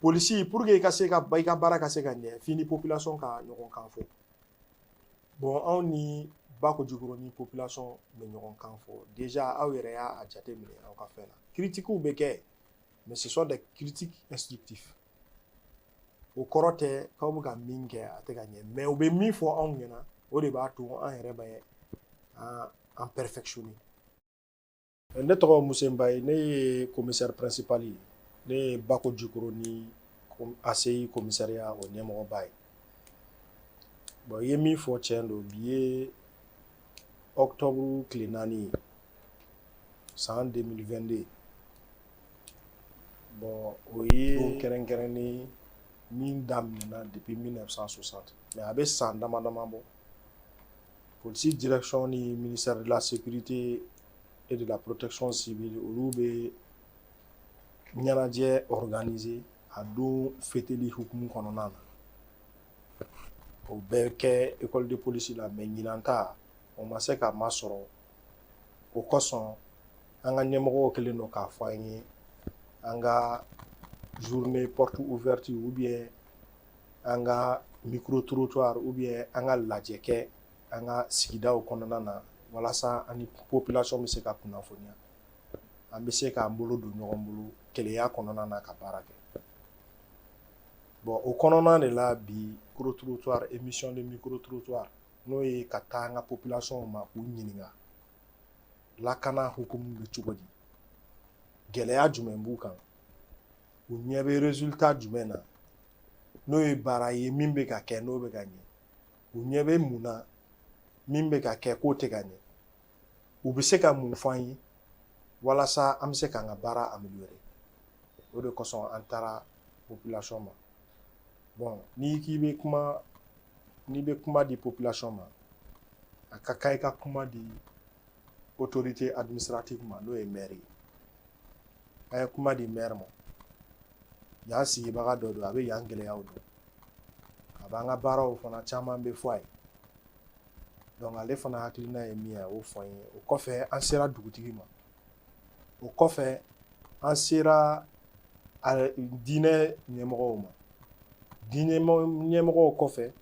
polisi pour que i ka se ka i ka baara ka se ka ɲɛ f'i ni population ka ɲɔgɔn kan fɔ bon anw ni Bakojikoro ni population bɛ ɲɔgɔn kan fɔ déjà aw yɛrɛ y'a jateminɛ aw ka fɛn na critiques bɛ kɛ mais ce sont des critiques instructifs o kɔrɔ tɛ k'aw bɛ ka min kɛ a tɛ ka ɲɛ mais u bɛ min fɔ anw ɲɛna o de b'a to an yɛrɛ bɛ an perfectionner ne tɔgɔ Musenba ye ne ye commissaire principal ye ne ye Bakojikoro ni ACI commissariat o ɲɛmɔgɔba ye bon i ye min fɔ tiɲɛ don bi ye octobre tile 4 ye san 2022 bon o ye don kɛrɛnkɛrɛnnen min daminɛna depuis 1960 mais a bɛ san dama dama bɔ police direction ni ministère de la sécurité et de la protection civile olu bɛ ɲɛnajɛ organiser a don fêteli hukumu kɔnɔna na o bɛɛ kɛ école de police la mais ɲinan ta o ma se ka masɔrɔ o kosɔn an ka ɲɛmɔgɔw kɛlen don k'a fɔ an ye an ka journée porte ouverte ou bien an ka micro trottoir ou bien an ka lajɛ kɛ an ka sigidaw kɔnɔna na walasa an ni population bɛ se ka kunnafoniya an bɛ se k'an bolo don ɲɔgɔn bolo keleya kɔnɔna na ka baara kɛ bon o kɔnɔna de la bi micro trottoir émission de micro trottoir n'o ye ka taa an ka population ma k'u ɲininka lakana hukumu bɛ cogo di gɛlɛya jumɛn b'u kan u ɲɛ bɛ résultat jumɛn na n'o ye baara ye min bɛ ka kɛ n'o bɛ ka ɲɛ u ɲɛ bɛ mun na min bɛ ka kɛ k'o tɛ ka ɲɛ u bɛ se ka mun fɔ an ye walasa an bɛ se k'an ka baara améliorer o de kosɔn an taara population ma bon n'i k'i bɛ kuma n'i bɛ kuma di population ma a ka kan i ka kuma di autorité administrative ma n'o ye maire ye an ye kuma di maire ma yan sigibaga dɔ don a bɛ yan gɛlɛyaw dɔn a b'an ka baaraw fana caman bɛ fɔ a ye donc ale fana hakilina ye min ye a y'o fɔ an ye o kɔfɛ an sera dugutigi ma o kɔfɛ an sera diinɛ ɲɛmɔgɔw ma diinɛ ɲɛmɔgɔw kɔfɛ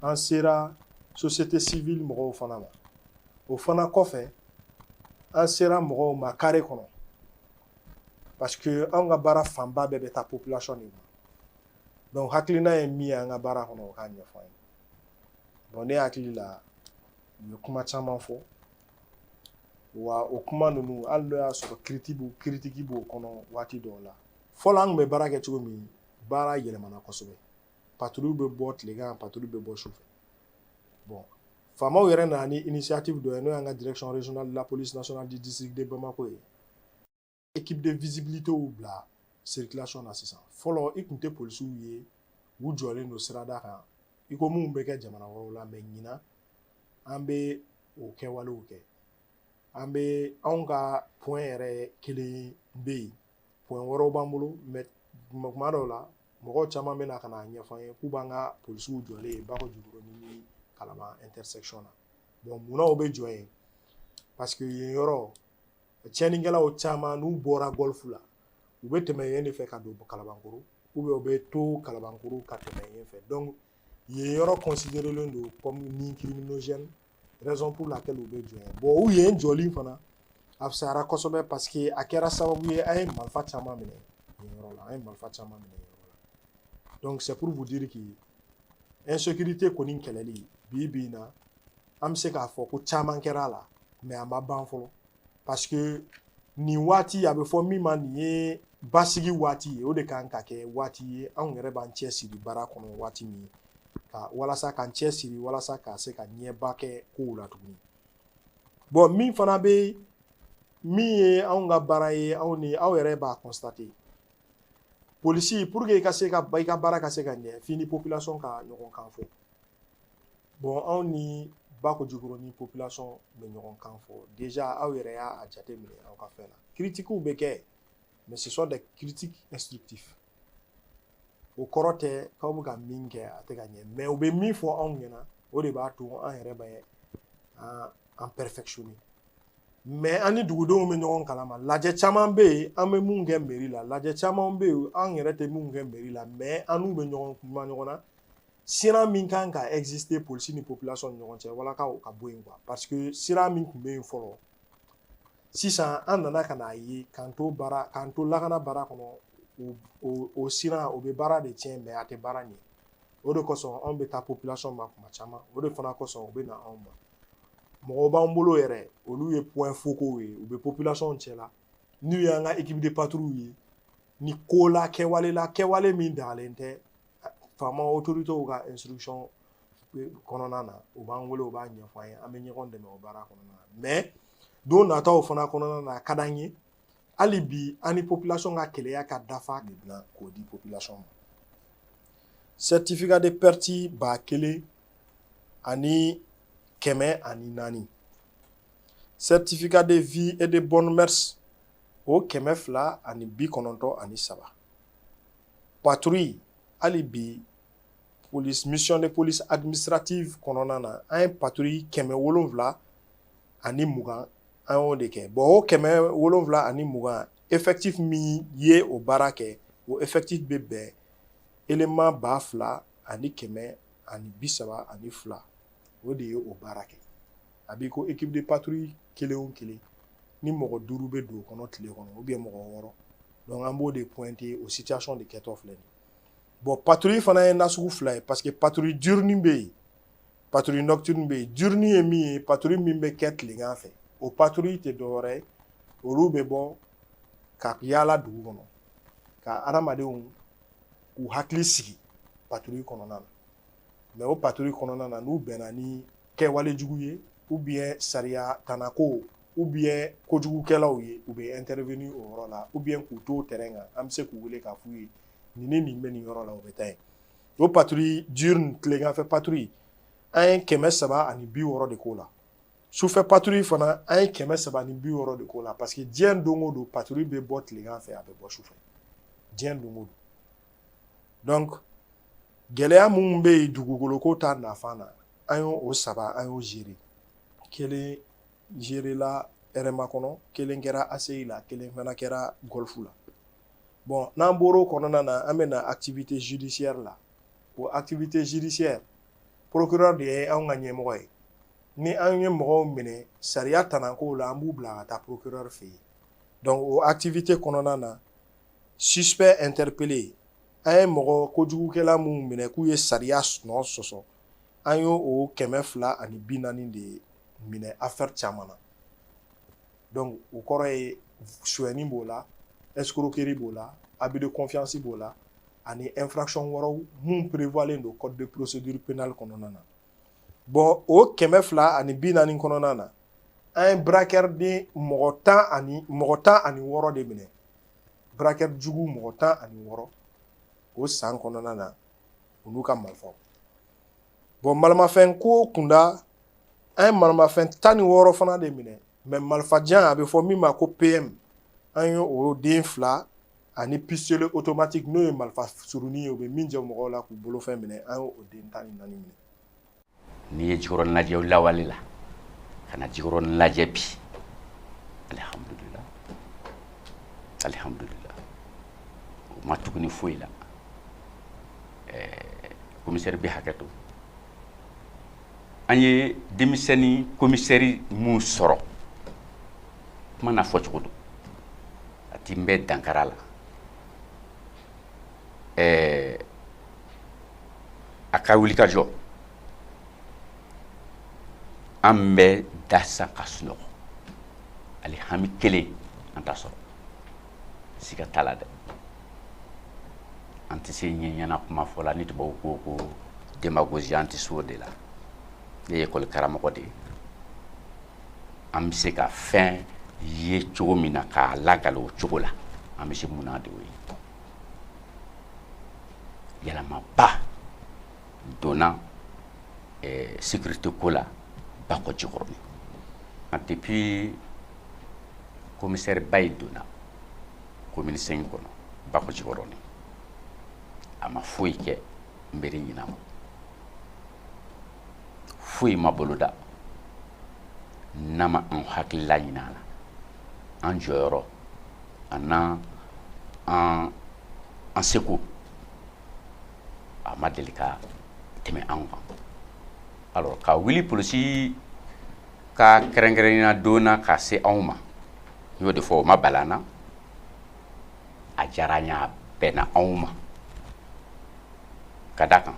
an sera société civile mɔgɔw fana ma o fana kɔfɛ an sera mɔgɔw ma carré kɔnɔ parce que an ka baara fanba bɛɛ bɛ taa population de ma donc hakilina ye min ye an ka baara kɔnɔ o k'a ɲɛfɔ an ye bon ne hakili la u ye kuma caman fɔ wa o kuma ninnu hali n'o y'a sɔrɔ critique b'o kɔnɔ waati dɔw la fɔlɔ an tun bɛ baara kɛ cogo min baara yɛlɛmana kosɛbɛ patrouille bɛ bɔ tilegan patrouille bɛ bɔ sufɛ bon faamaw yɛrɛ nana ni initiative dɔ ye n'o y'an ka direction régionale de la police nationale du district de Bamako ye équipe de visibilité u bila circulation na sisan fɔlɔ i tun tɛ polisiw ye u jɔlen don sirada kan i ko minnu bɛ kɛ jamana wɛrɛw la mais ɲinan an bɛ o kɛwalew kɛ an bɛ anw ka point yɛrɛ kelen bɛ yen point wɛrɛw b'an bolo mais kuma dɔw la mɔgɔw caman bɛ na ka na ɲɛfɔ an ye k'u b'an ka polisiw jɔlen ye Bakojikoro ni Kalaban intersection na bon munna o bɛ jɔ yen parce que yen yɔrɔ tiɲɛnikɛlaw caman n'u bɔra golf la u bɛ tɛmɛ yen de fɛ ka don Kalabankoro ou bien u bɛ to Kalabankoro ka tɛmɛ yen fɛ donc yen yɔrɔ considéré don comme ni criminogène raison pour laquelle u bɛ jɔ yen bon u yen jɔli fana a fisayara kosɛbɛ parce que a kɛra sababu ye an ye marifa caman minɛ yen yɔrɔ la an ye marifa caman minɛ yen yɔrɔ la donc c'est pour vous dire que insécurité kɔni kɛlɛli bi na an bɛ se k'a fɔ ko caman kɛra a la mais a ma ban fɔlɔ parce que nin waati a bɛ fɔ min ma nin ye basigi waati ye o de kan ka kɛ waati ye anw yɛrɛ b'an cɛ siri baara kɔnɔ waati min ka walasa k'an cɛ siri walasa ka se ka ɲɛba kɛ kow la tuguni bon min fana bɛ min ye anw ka baara ye anw ni aw yɛrɛ b'a constater polisi pour que i ka se ka i ka baara ka se ka ɲɛ f'i ni population ka ɲɔgɔn kan fɔ bon anw ni Bakojikoro ni population bɛ ɲɔgɔn kan fɔ déjà aw yɛrɛ y'a jateminɛ aw ka fɛn na critiques bɛ kɛ mais ce sont des critiques instructifs o kɔrɔ tɛ k'aw bɛ ka min kɛ a tɛ ka ɲɛ mais u bɛ min fɔ anw ɲɛna o de b'a to an yɛrɛ bɛ an perfectionner mais an ni dugudenw bɛ ɲɔgɔn kalama lajɛ caman bɛ yen an bɛ mun kɛ mairie la lajɛ caman bɛ yen an yɛrɛ tɛ mun kɛ mairie la mais an n'u bɛ ɲɔgɔn kuma ɲɔgɔn na sira min kan ka exister polisi ni population ni ɲɔgɔn cɛ walasa o ka bɔ yen quoi parce que sira min tun bɛ yen fɔlɔ sisan an nana ka n'a ye k'an to lakana baara kɔnɔ o sira o bɛ baara de tiɲɛ mais a tɛ baara ɲɛ o de kosɔn anw bɛ taa population ma kuma caman o de fana kosɔn u bɛ na anw ma mɔgɔw b'an bolo yɛrɛ olu ye point focaux ye u bɛ population cɛla n'u y'an ka équipe de patrouille ye ni ko la kɛwale min dagalen tɛ faama autorités ka instruction kɔnɔna na u b'an wele u b'a ɲɛfɔ an ye an bɛ ɲɔgɔn dɛmɛ o baara kɔnɔna na mais don nataw fana kɔnɔna na a ka d'an ye hali bi an ni population ka kɛlɛya ka dafa de dilan k'o di population ma certificat de perte 1000 ani 400 certificat de vie et de bonne mœurs o 200 ani 93 patrouille hali bi police mission de police administrative kɔnɔna na an ye patrouille 720 ani 20 an y'o de kɛ bon o 720 ani 20 effectif min ye o baara kɛ o effectif bɛ bɛn élément 2000 ani 132 o de ye o baara kɛ a b'i ko équipe de patrouille kelen o kelen ni mɔgɔ 5 bɛ don o kɔnɔ tile kɔnɔ ou bien mɔgɔ 6 donc an b'o de pointer o situation de kɛtɔ filɛ nin bon patrouille fana ye nasugu 2 ye parce que patrouille diurne bɛ yen patrouille nocturne bɛ yen diurne ye min ye patrouille min bɛ kɛ tilegan fɛ o patrouille tɛ dɔwɛrɛ ye olu bɛ bɔ ka yaala dugu kɔnɔ ka adamadenw k'u hakili sigi patrouille kɔnɔna na mais o patrouille kɔnɔna na n'u bɛnna ni kɛwale jugu ye ou bien sariya tanako ou bien kojugukɛlaw ye u bɛ intervenir o yɔrɔ la ou bien k'u to terrain kan an bɛ se k'u wele k'a f'u ye nin bɛ nin yɔrɔ la u bɛ taa yen o patrouille diurne tileganfɛ patrouille an ye 360 de k'o la sufɛ patrouille fana an ye 360 de k'o la parce que diɲɛ don o don patrouille bɛ bɔ tilegan fɛ a bɛ bɔ sufɛ diɲɛ don o don donc gɛlɛya minnu bɛ yen dugukoloko ta nafan na an y'o 3 an y'o gérer kelen gérer la RMA kɔnɔ kelen kɛra ACI la kelen fana kɛra Golf la bon n'an bɔr'o kɔnɔna na an bɛ na activité judiciaire la o activité judiciaire procureur de ye anw ka ɲɛmɔgɔ ye ni an ye mɔgɔw minɛ sariya tanankow la an b'u bila ka taa procureur fɛ yen donc o activité kɔnɔna na suspect interpellé an ye mɔgɔ kojugukɛla minnu minɛ k'u ye sariya nɔ sɔsɔ an y'o 240 de minɛ affaire caman na donc o kɔrɔ ye suɲɛni b'o la escroquerie b'o la abus de confiance b'o la ani infraction wɛrɛw mun prévoilen don code de procédure pénale kɔnɔna na bon o 240 kɔnɔna na an ye braqueur de mɔgɔ 16 de minɛ braqueur jugu mɔgɔ 16 o san kɔnɔna na olu ka marifaw bon malimafɛn ko kunda an ye malimafɛn 16 fana de minɛ mais marifajan a bɛ fɔ min ma ko PM an ye o den 2 ani pistolet automatique n'o ye marifa surunin ye o bɛ min jɛ mɔgɔw la k'u bolofɛn minɛ an ye o den 14 minɛ n'i ye Jikɔrɔni lajɛ lawale la ka na Jikɔrɔni lajɛ bi alhamdulillah o ma tuguni foyi la commissaire bɛ hakɛ to an ye denmisɛnnin commissaire mun sɔrɔ kuma na fɔ cogo don a ti n bɛ dankara la a ka wuli ka jɔ an bɛ dasa ka sunɔgɔ ali hami kelen an t'a sɔrɔ siga t'a la dɛ an tɛ se ɲɛɲɛna kuma fɔ la ni tubabu ko démagogie an tɛ se o de la ne ye école karamɔgɔ de ye an bɛ se ka fɛn ye cogo min na k'a lagalo o cogo la an bɛ se mun na de o ye yɛlɛmaba donna sécurité ko la Bakɔ Jikɔrɔni depuis commissaire Bayi donna commune 5 kɔnɔ Bakɔ Jikɔrɔni a ma foyi kɛ nbɛrɛ ɲinama foyi ma boloda nama an hakilila ɲin'a la an jɔyɔrɔ a n'an an seko a ma deli ka tɛmɛ an kan. Alors ka wuli polisi ka kɛrɛnkɛrɛnnenya donna ka se anw ma n y'o de fɔ o ma bala na a diyara n ye a bɛnna anw ma ka da kan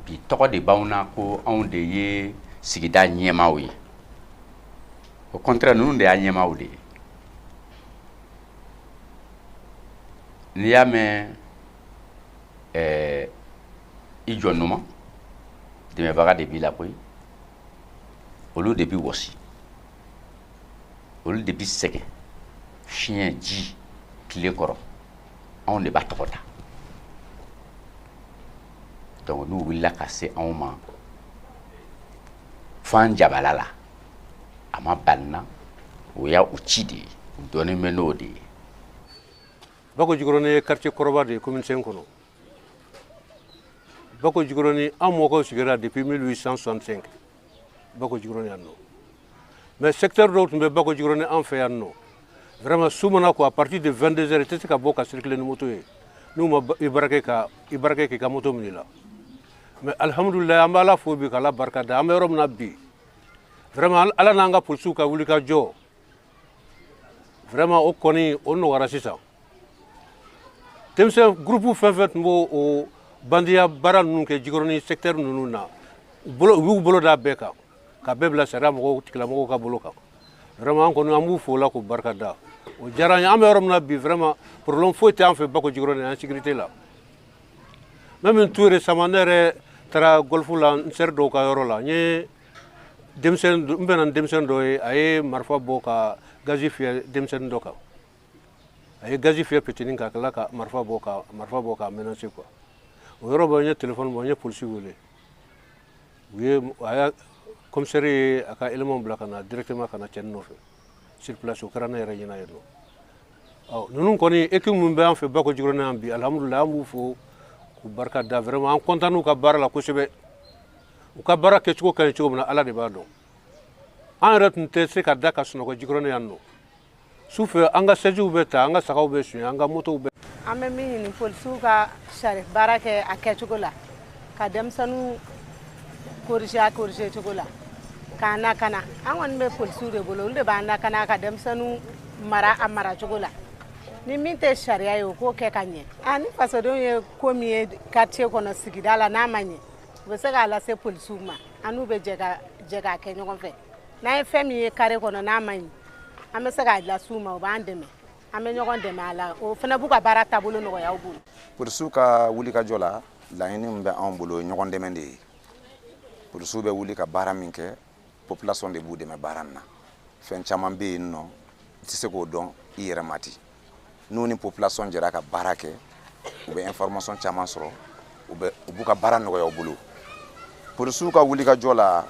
bi tɔgɔ de b'anw na ko anw de ye sigida ɲɛmaaw ye. Au contraire ninnu de y'a ɲɛmaaw de ye. N'i y'a mɛn i jɔnnuma dɛmɛbaga de b'i la koyi, olu de bi wɔsi, olu de bi sɛgɛn fiɲɛ ji tile kɔrɔ anw de b'a tɔgɔ da. Donc n'u wulila ka se anw ma fan jabala la a ma banna o y'a u ci de ye u dɔnnen bɛ n'o de ye. Bako Jikɔrɔni ye quartier kɔrɔba de ye commune 5 kɔnɔ. Bako Jikɔrɔni an mɔgɔw sigira depuis 1865 Bako Jikɔrɔni yan nɔ. Mais secteur dɔw tun bɛ Bako Jikɔrɔni an fɛ yan nɔ. Vraiment su mana ko à partir de 22h i tɛ se ka bɔ ka circuler ni moto ye n'u ma i barakɛ k'i ka moto minɛ i la. Mais alhamdulillah an bɛ Ala fo bi k'Ala barika da an bɛ yɔrɔ min na bi vraiment Ala n'an ka polisiw ka wuli ka jɔ vraiment o kɔni o nɔgɔyara sisan. Denmisɛn groupe fɛn fɛn tun b'o o bandiya baara ninnu kɛ Jikɔrɔni secteur ninnu na u y'u bolo da bɛɛ kan ka bɛɛ bila sariya mɔgɔw tigilamɔgɔw ka bolo kan. Vraiment an kɔni an b'u fo la k'u barika da. O diyara an ye an bɛ yɔrɔ min na bi vraiment problème foyi tɛ an fɛ Bako Jikɔrɔni en sécurité la. Même tout récemment ne yɛrɛ taara golf la n seri dɔw ka yɔrɔ la n ye denmisɛn n bɛnna denmisɛn dɔ ye a ye marifa bɔ ka gazi fiyɛ denmisɛnnin dɔ kan. A ye gazi fiyɛ petini ka tila ka marifa bɔ ka menacer quoi. O yɔrɔ bɛɛ n ye téléphone bɔ n ye polisi wele. A y'a commissaire ye a ka élément bila ka na directement ka na cɛnin nɔfɛ sur place o kɛra ne yɛrɛ ɲɛna yen nɔ. Ninnu kɔni équipe min bɛ an fɛ Bako Jikɔrɔni yan bi alhamdulillah an b'u fo k'u barika da vraiment an content n'u ka baara la kosɛbɛ. U ka baara kɛcogo ka ɲi cogo min na Ala de b'a dɔn. An yɛrɛ tun tɛ se ka da ka sunɔgɔ Jikɔrɔni yan nɔ. Sufɛ an ka sɛjiw bɛ ta an ka sagaw bɛ suɲɛ an ka motow bɛ. An bɛ min ɲini polisiw ka baara kɛ a kɛcogo la ka denmisɛnninw corriger cogo la k'a lakana an kɔni bɛ polisiw de bolo olu de b'an lakana ka denmisɛnninw mara a maracogo la ni min tɛ sariya ye o k'o kɛ ka ɲɛ. Ni fasodenw ye ko min ye quartier kɔnɔ sigida la n'a ma ɲɛ u bɛ se k'a lase polisiw ma an n'u bɛ jɛ k'a kɛ ɲɔgɔn fɛ. N'an ye fɛn min ye carré kɔnɔ n'a ma ɲɛ an bɛ se k'a lase u ma u b'an dɛmɛ an bɛ ɲɔgɔn dɛmɛ a la o fana b'u ka baara taabolo nɔgɔya u bolo. Polisiw ka wuli ka jɔ la laɲini min bɛ anw bolo ɲɔgɔn dɛmɛ de ye. Polisiw bɛ wuli ka baara min kɛ population de b'u dɛmɛ baara in na. Fɛn caman bɛ yen nɔ i tɛ se k'o dɔn i yɛrɛ ma ten. N'u ni population jɛra ka baara kɛ u bɛ information caman sɔrɔ u b'u ka baara nɔgɔya u bolo. Polisiw ka wuli ka jɔ la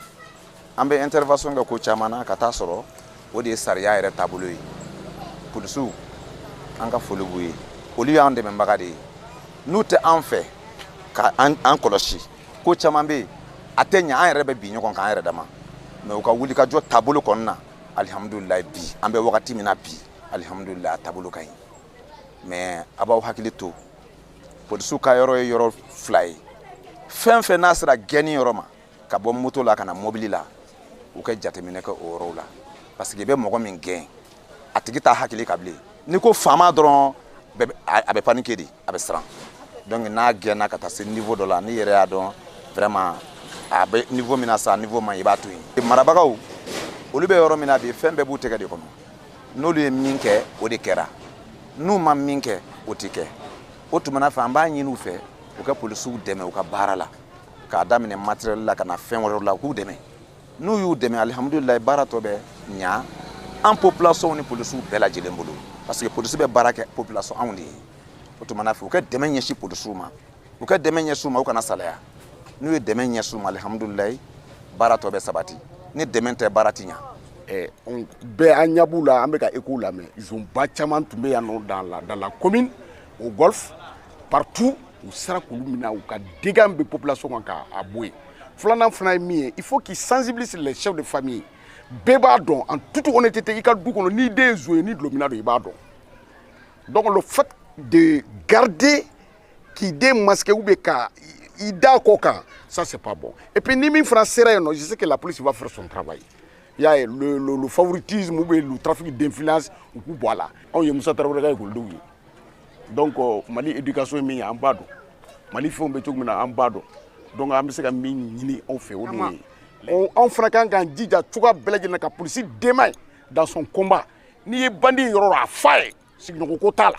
an bɛ intervention kɛ ko caman na ka taa sɔrɔ o de ye sariya yɛrɛ taabolo ye. Polisiw an ka foli b'u ye olu y'an dɛmɛbaga de ye. N'u tɛ an fɛ ka an kɔlɔsi ko caman bɛ yen a tɛ ɲɛ an yɛrɛ bɛ bi ɲɔgɔn kan an yɛrɛ dama. Mais u ka wuli ka jɔ taabolo kɔnɔna na alhamdulillah bi an bɛ wagati min na bi alhamdulillah taabolo ka ɲi. Mais a b'aw hakili to polisiw ka yɔrɔ ye yɔrɔ fila ye. Fɛn fɛn n'a sera gɛnni yɔrɔ ma ka bɔ moto la ka na mobili la u ka jateminɛ kɛ o yɔrɔw la parce que i bɛ mɔgɔ min gɛn a tigi t'a hakili ka bilen. Ni ko faama dɔrɔn a bɛ paniquer de a bɛ siran. Donc n'a gɛnna ka taa se niveau dɔ la ni yɛrɛ y'a dɔn vraiment a bɛ niveau min na sa niveau man i b'a to yen. Marabagaw olu bɛ yɔrɔ min na bi fɛn bɛɛ b'u tɛgɛ de kɔnɔ. N'olu ye min kɛ o de kɛra. N'u ma min kɛ o tɛ kɛ. O tumana fɛ an b'a ɲini u fɛ u ka polisiw dɛmɛ u ka baara la k'a daminɛ matériel la ka na fɛn wɛrɛw la u k'u dɛmɛ. N'u y'u dɛmɛ alhamdulillah baara tɔ bɛ ɲa an population ni polisiw bɛɛ lajɛlen bolo parce que polisi bɛ baara kɛ population anw de ye. O tumana fɛ u ka dɛmɛ ɲɛsin polisiw ma u ka dɛmɛ ɲɛsin u ma u kana salaya. N'u ye dɛmɛ ɲɛsin u ma alhamdulillah baara tɔ bɛ sabati ni dɛmɛ tɛ baara ti ɲa. Bɛɛ an ɲɛ b'u la an bɛ ka écho lamɛn zonba caman tun bɛ yan nɔ dans la commune au golf partout u sera k'olu minɛ u ka dégâts bɛ population kan k'a bɔ yen filanan fana ye min ye il faut qu'il sensibilise les chefs de famille bɛɛ b'a dɔn en toute honnêteté i ka du kɔnɔ ni den ye zo ye ni dulɔmina don i b'a dɔn donc le fait de garder k'i den masquer ou bien ka i da kɔ kan ça c'est pas bon et puis ni min fana sera yen nɔ je sais que la police va faire son travail il y a le favoritisme ou bien le trafic d'influence u k'u bɔ a la anw ye Musa Tarawele ka ekɔlidenw ye donc Mali éducation ye min ye an b'a dɔn Mali fɛnw bɛ cogo min na an b'a dɔn donc an bɛ se ka min ɲini anw fɛ o de ye anw fana kan k'an jija cogoya bɛɛ lajɛlen na ka polisi démaille dans son combat n'i ye bandi ye yɔrɔ la a f'a ye sigiɲɔgɔnko t'a la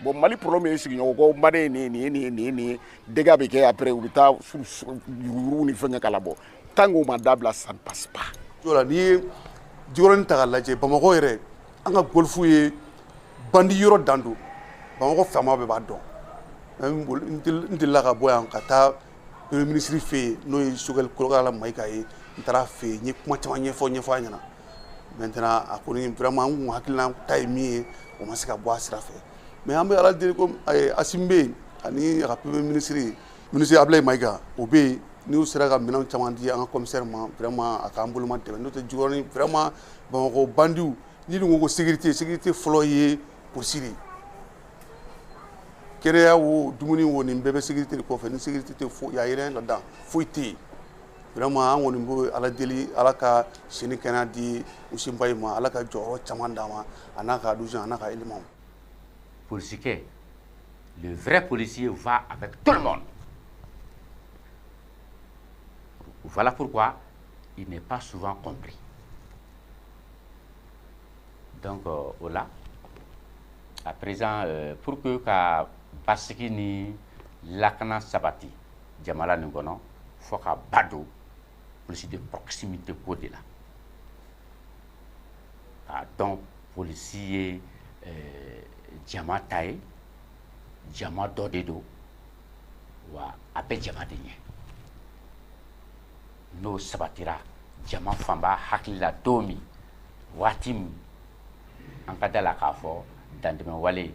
bon Mali problème ye sigiɲɔgɔnko mbaden nin ye dégâts bɛ kɛ après u bɛ taa yurugu ni fɛnkɛ k'a la bɔ tant que o ma dabila ça ne passe pas. Ola n'i ye Jikɔrɔni ta k'a lajɛ Bamakɔ yɛrɛ an ka golfu ye bandi yɔrɔ dan don Bamakɔ faama bɛɛ b'a dɔn n delila ka bɔ yan ka taa premier ministre fɛ yen n'o ye Sogɛl Kolokala Mayiga ye n taara fɛ yen n ye kuma caman ɲɛfɔ a ɲɛna maintenant a kɔni vraiment n kun hakilina ta ye min ye o ma se ka bɔ a sira fɛ mais an bɛ Ala deli ko Asimi bɛ yen ani a ka premier ministre Abdoulaye Mayiga o bɛ yen n'u sera ka minɛnw caman di an ka commissaire ma vraiment a k'an boloma dɛmɛ n'o tɛ Jikɔrɔni vraiment Bamakɔ bandiw n'i dun ko ko sécurité fɔlɔ ye polisi de ye kɛnɛya wo dumuni wo nin bɛɛ bɛ sécurité de kɔfɛ ni sécurité tɛ fo y'a yɛrɛ là-dedans foyi tɛ yen vraiment an kɔni bɛ Ala deli Ala ka si ni kɛnɛya di Usibayi ma Ala ka jɔyɔrɔ caman d'a ma a n'a ka adultère a n'a ka élément. Policier, le vrai policier va avec tout le monde. Voilà pourquoi il n'est pas souvent compris. Donc, voilà. À présent, pour que ka basiki ni lakana sabati, jamala n'ingono, faut ka bado, police de proximité côté là. Donc, policier, jama taille, jama dodedo, wa abe jama denye. No sabatira, jama famba hakila domi, watim, en cas de la kafo, dans le wale